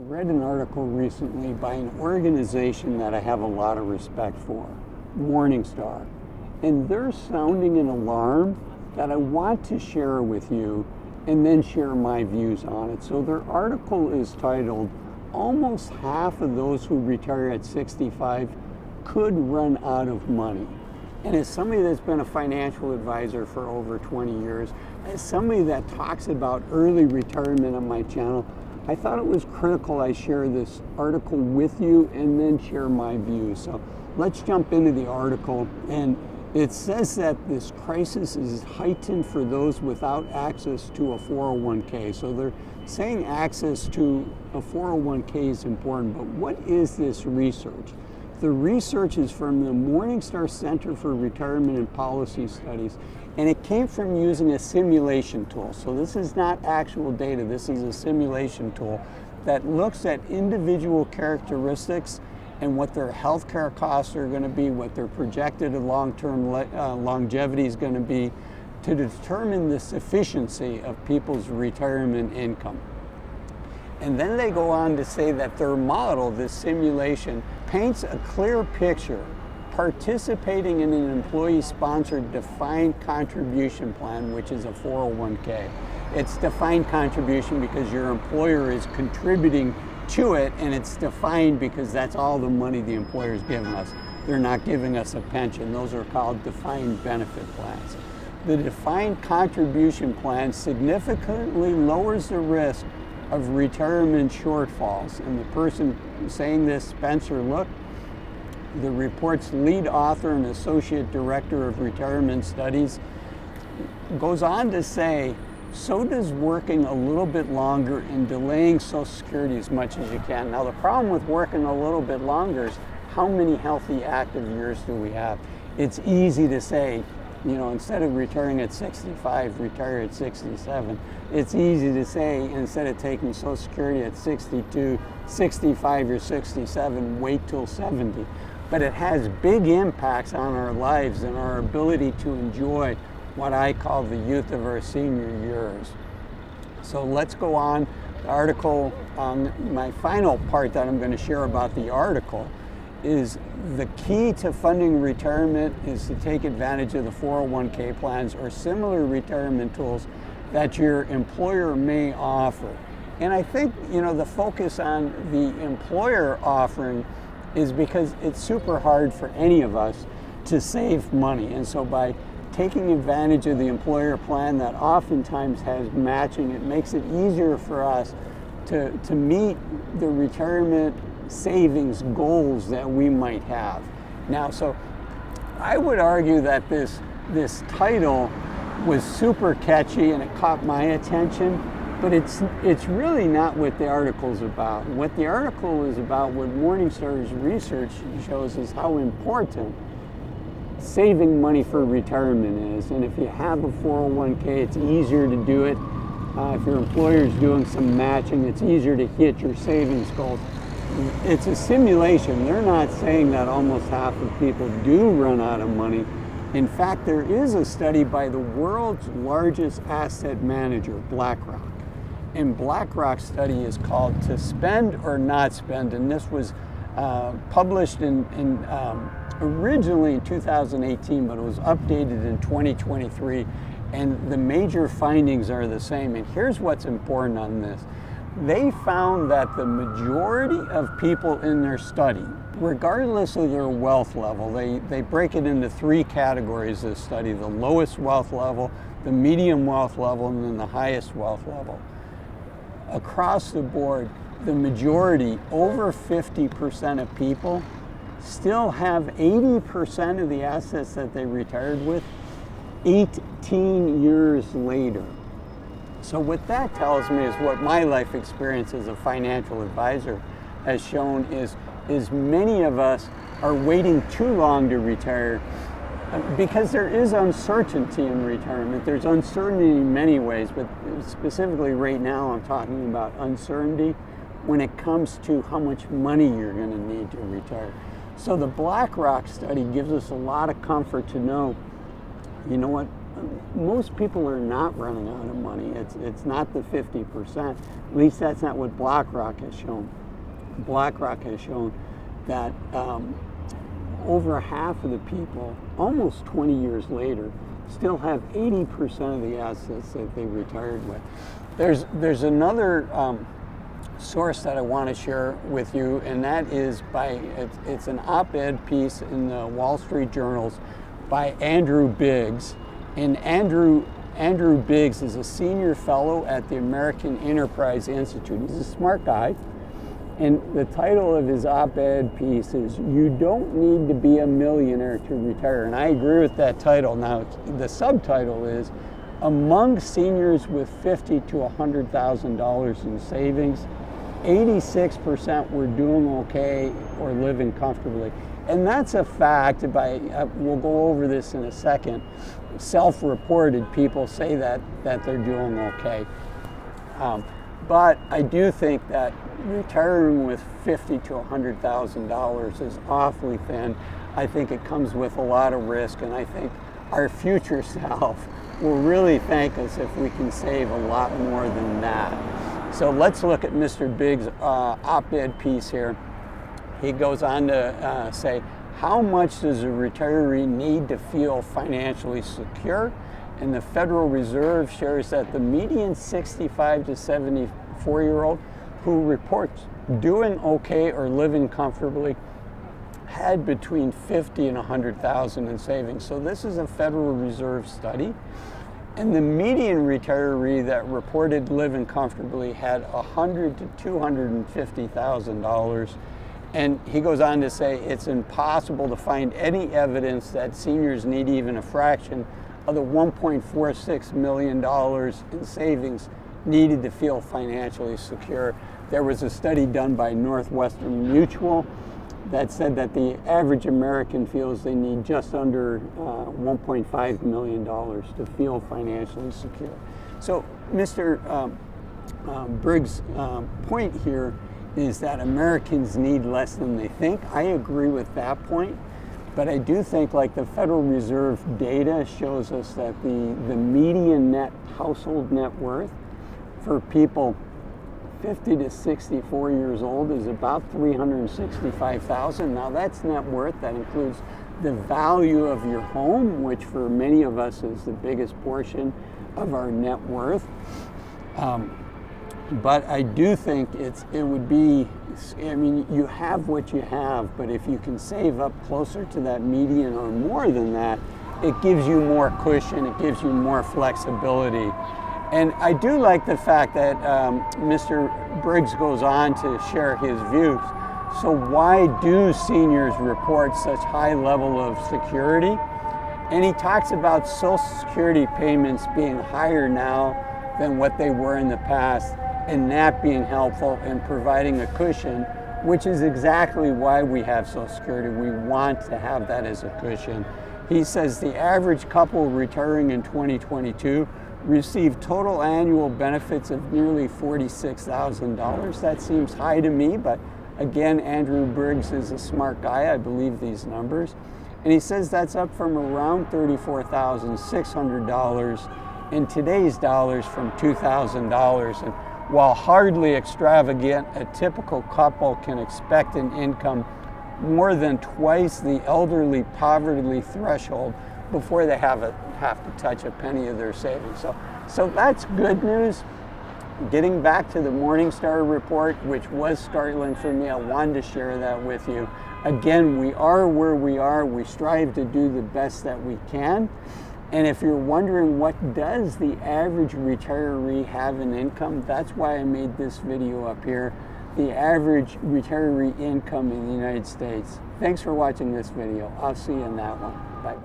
read an article recently by an organization that I have a lot of respect for, Morningstar, and they're sounding an alarm that I want to share with you and then share my views on it. So their article is titled, "Almost half of those who retire at 65 could run out of money." And as somebody that's been a financial advisor for over 20 years, as somebody that talks about early retirement on my channel, I thought it was critical I share this article with you and then share my views. So let's jump into the article. And it says that this crisis is heightened for those without access to a 401k. So they're saying access to a 401k is important, but what is this research? The research is from the Morningstar Center for Retirement and Policy Studies, and it came from using a simulation tool. So this is not actual data, this is a simulation tool that looks at individual characteristics and what their healthcare costs are going to be, what their projected long-term longevity is going to be, to determine the sufficiency of people's retirement income. And then they go on to say that their model, this simulation, paints a clear picture participating in an employee-sponsored defined contribution plan, which is a 401k. It's defined contribution because your employer is contributing to it, and it's defined because that's all the money the employer is giving us. They're not giving us a pension. Those are called defined benefit plans. The defined contribution plan significantly lowers the risk of retirement shortfalls. And the person saying this, Spencer Look, the report's lead author and associate director of retirement studies, goes on to say, so does working a little bit longer and delaying Social Security as much as you can. Now the problem with working a little bit longer is how many healthy active years do we have? It's easy to say, you know, instead of retiring at 65, retire at 67. It's easy to say, instead of taking Social Security at 62, 65 or 67, wait till 70. But it has big impacts on our lives and our ability to enjoy what I call the youth of our senior years. So let's go on. The article, my final part that I'm going to share about the article is the key to funding retirement is to take advantage of the 401k plans or similar retirement tools that your employer may offer. And I think, you know, the focus on the employer offering is because it's super hard for any of us to save money. And so by taking advantage of the employer plan that oftentimes has matching, it makes it easier for us to meet the retirement savings goals that we might have. Now, so I would argue that this title was super catchy and it caught my attention, but it's really not what the article's about. What the article is about, what Morningstar's research shows, is how important saving money for retirement is. And if you have a 401k, it's easier to do it. If your employer is doing some matching, it's easier to hit your savings goals. It's a simulation. They're not saying that almost half of people do run out of money. In fact, there is a study by the world's largest asset manager, BlackRock. And BlackRock's study is called To Spend or Not Spend, and this was published originally in 2018, but it was updated in 2023, and the major findings are the same. And here's what's important on this. They found that the majority of people in their study, regardless of their wealth level, they break it into three categories, this study: the lowest wealth level, the medium wealth level, and then the highest wealth level. Across the board, the majority, over 50% of people, still have 80% of the assets that they retired with 18 years later. So what that tells me is what my life experience as a financial advisor has shown is many of us are waiting too long to retire because there is uncertainty in retirement. There's uncertainty in many ways, but specifically right now I'm talking about uncertainty when it comes to how much money you're going to need to retire. So the BlackRock study gives us a lot of comfort to know, you know what, most people are not running out of money. It's not the 50%. At least that's not what BlackRock has shown. BlackRock has shown that over half of the people, almost 20 years later, still have 80% of the assets that they retired with. There's another source that I want to share with you, and that is it's an op-ed piece in the Wall Street Journals by Andrew Biggs. And Andrew Biggs is a senior fellow at the American Enterprise Institute. He's a smart guy. And the title of his op-ed piece is, "You Don't Need to Be a Millionaire to Retire." And I agree with that title. Now, the subtitle is, "Among seniors with $50,000 to $100,000 in savings, 86% were doing okay or living comfortably." And that's a fact. We'll go over this in a second. Self-reported people say that they're doing okay. But I do think that retiring with $50,000 to $100,000 is awfully thin. I think it comes with a lot of risk, and I think our future self will really thank us if we can save a lot more than that. So let's look at Mr. Biggs' op-ed piece here. He goes on to say, how much does a retiree need to feel financially secure? And the Federal Reserve shares that the median 65 to 74-year-old who reports doing okay or living comfortably had between 50 and 100,000 in savings. So this is a Federal Reserve study. And the median retiree that reported living comfortably had $100,000 to $250,000. And he goes on to say it's impossible to find any evidence that seniors need even a fraction of the $1.46 million in savings needed to feel financially secure. There was a study done by Northwestern Mutual that said that the average American feels they need just under $1.5 million to feel financially secure. So Mr. Briggs' point here is that Americans need less than they think. I agree with that point, but I do think, like, the Federal Reserve data shows us that the median net household net worth for people 50 to 64 years old is about $365,000. Now that's net worth. That includes the value of your home, which for many of us is the biggest portion of our net worth. But I do think it would be, I mean, you have what you have, but if you can save up closer to that median or more than that, it gives you more cushion, it gives you more flexibility. And I do like the fact that Mr. Briggs goes on to share his views. So why do seniors report such high level of security? And he talks about Social Security payments being higher now than what they were in the past, and that being helpful in providing a cushion, which is exactly why we have Social Security. We want to have that as a cushion. He says the average couple retiring in 2022 received total annual benefits of nearly $46,000. That seems high to me, but again, Andrew Briggs is a smart guy. I believe these numbers. And he says that's up from around $34,600 in today's dollars from $2,000. And while hardly extravagant, a typical couple can expect an income more than twice the elderly poverty threshold before they have to touch a penny of their savings. So that's good news. Getting back to the Morningstar report, which was startling for me, I wanted to share that with you. Again, we are where we are. We strive to do the best that we can. And if you're wondering what does the average retiree have in income, that's why I made this video up here, the average retiree income in the United States. Thanks for watching this video. I'll see you in that one. Bye-bye.